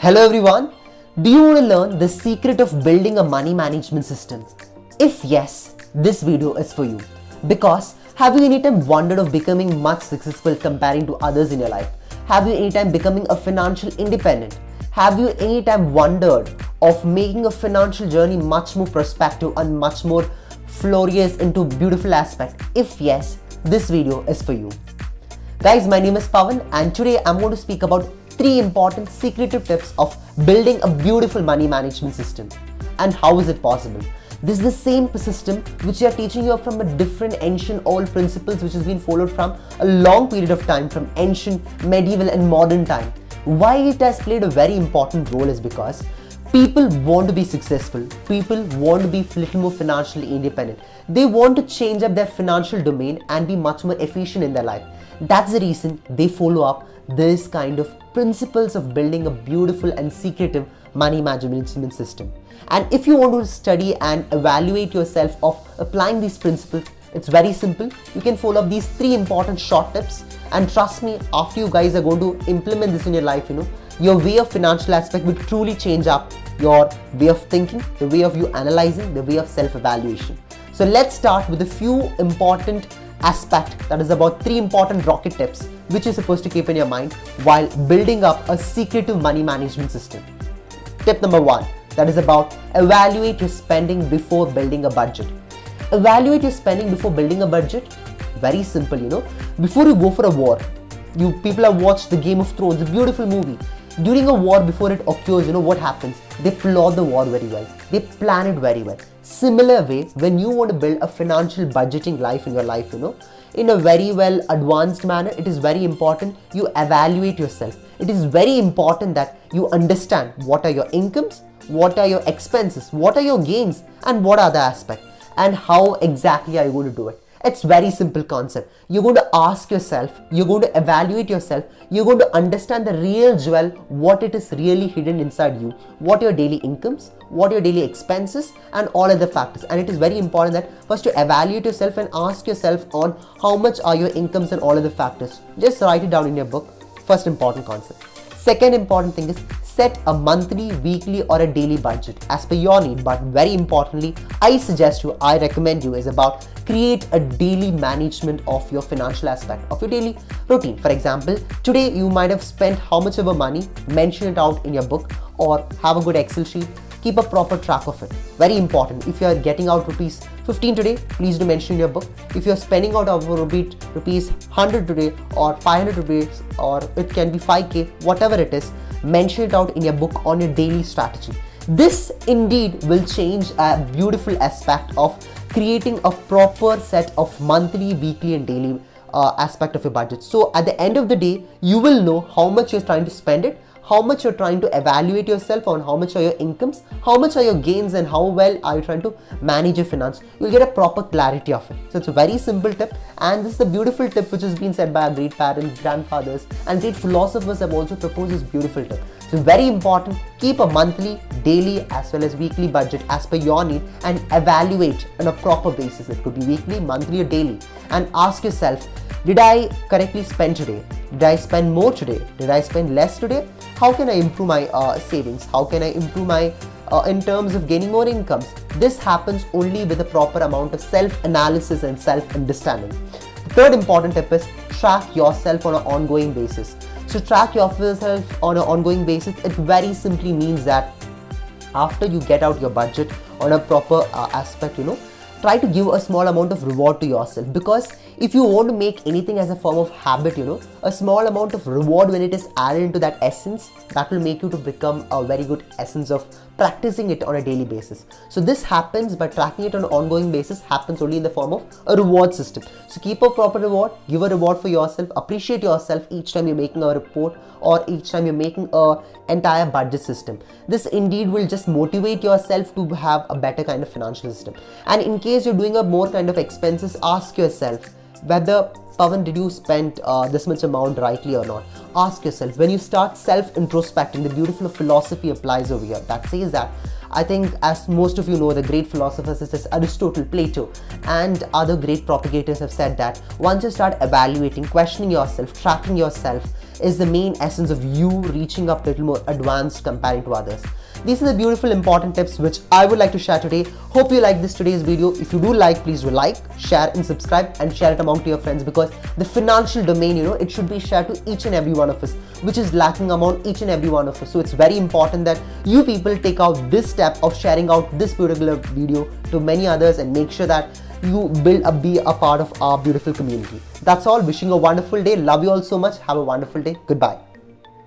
Hello everyone, do you want to learn the secret of building a money management system? If yes, this video is for you. Because have you anytime wondered of becoming much successful comparing to others in your life? Have you anytime becoming a financial independent? Have you anytime wondered of making a financial journey much more prospective and much more flourish into beautiful aspect? If yes, this video is for you. Guys, my name is Pawan and today I'm going to speak about 3 important secretive tips of building a beautiful money management system. And how is it possible? This is the same system which we are teaching you from a different ancient old principles which has been followed from a long period of time, from ancient, medieval and modern time. Why it has played a very important role is because people want to be successful. People want to be a little more financially independent. They want to change up their financial domain and be much more efficient in their life. That's the reason they follow up this kind of principles of building a beautiful and secretive money management system. And if you want to study and evaluate yourself of applying these principles, it's very simple. You can follow up these 3 important short tips, and trust me, after you guys are going to implement this in your life, your way of financial aspect will truly change up your way of thinking, the way of you analyzing, the way of self-evaluation. So let's start with a few important aspect, that is about 3 important rocket tips which you're supposed to keep in your mind while building up a secretive money management system. Tip number 1, that is about evaluate your spending before building a budget. Evaluate your spending before building a budget. Very simple, Before you go for a war, people have watched the Game of Thrones, a beautiful movie. During a war, before it occurs, what happens? They plot the war very well. They plan it very well. Similar way, when you want to build a financial budgeting life in your life, in a very well advanced manner, it is very important you evaluate yourself. It is very important that you understand what are your incomes, what are your expenses, what are your gains, and what are the aspects, and how exactly are you going to do it. It's very simple concept. You're going to ask yourself, you're going to evaluate yourself, you're going to understand the real jewel, what it is really hidden inside you, what are your daily incomes, what are your daily expenses, and all other factors. And it is very important that first you evaluate yourself and ask yourself on how much are your incomes and all other factors. Just write it down in your book. First important concept. Second important thing is set a monthly, weekly or a daily budget as per your need. But very importantly, I recommend you is about create a daily management of your financial aspect of your daily routine. For example, today you might have spent how much of a money, mention it out in your book or have a good Excel sheet. Keep a proper track of it. Very important. If you are getting out rupees 15 today, please do mention in your book. If you are spending out of rupees 100 today or 500 rupees, or it can be 5k, whatever it is, mention it out in your book on your daily strategy. This indeed will change a beautiful aspect of creating a proper set of monthly, weekly and daily aspect of your budget. So at the end of the day, you will know how much you're trying to spend it, how much you're trying to evaluate yourself on how much are your incomes, how much are your gains, and how well are you trying to manage your finance. You'll get a proper clarity of it. So it's a very simple tip, and this is a beautiful tip which has been said by our great parents, grandfathers, and great philosophers have also proposed this beautiful tip. So very important, keep a monthly, daily as well as weekly budget as per your need and evaluate on a proper basis. It could be weekly, monthly or daily, and ask yourself, did I correctly spend today? Did I spend more today? Did I spend less today? How can I improve my savings? How can I improve my in terms of gaining more incomes? This happens only with a proper amount of self-analysis and self-understanding. The third important tip is track yourself on an ongoing basis. So track yourself on an ongoing basis. It very simply means that after you get out your budget on a proper aspect, try to give a small amount of reward to yourself, because if you want to make anything as a form of habit, a small amount of reward when it is added into that essence, that will make you to become a very good essence of practicing it on a daily basis. So this happens by tracking it on an ongoing basis, happens only in the form of a reward system. So keep a proper reward, give a reward for yourself, appreciate yourself each time you're making a report or each time you're making a entire budget system. This indeed will just motivate yourself to have a better kind of financial system. And in case you're doing a more kind of expenses, ask yourself whether, Pawan, did you spend this much amount rightly or not? Ask yourself. When you start self-introspecting, the beautiful philosophy applies over here that says that I think, as most of you know, the great philosophers such as Aristotle, Plato, and other great propagators have said that once you start evaluating, questioning yourself, tracking yourself, is the main essence of you reaching up a little more advanced comparing to others. These are the beautiful important tips which I would like to share today. Hope you like today's video. If you do like, please do like, share and subscribe, and share it among to your friends, because the financial domain, it should be shared to each and every one of us, which is lacking among each and every one of us. So it's very important that you people take out this step of sharing out this particular video to many others and make sure that you be a part of our beautiful community. That's all. Wishing you a wonderful day. Love you all so much. Have a wonderful day. Goodbye.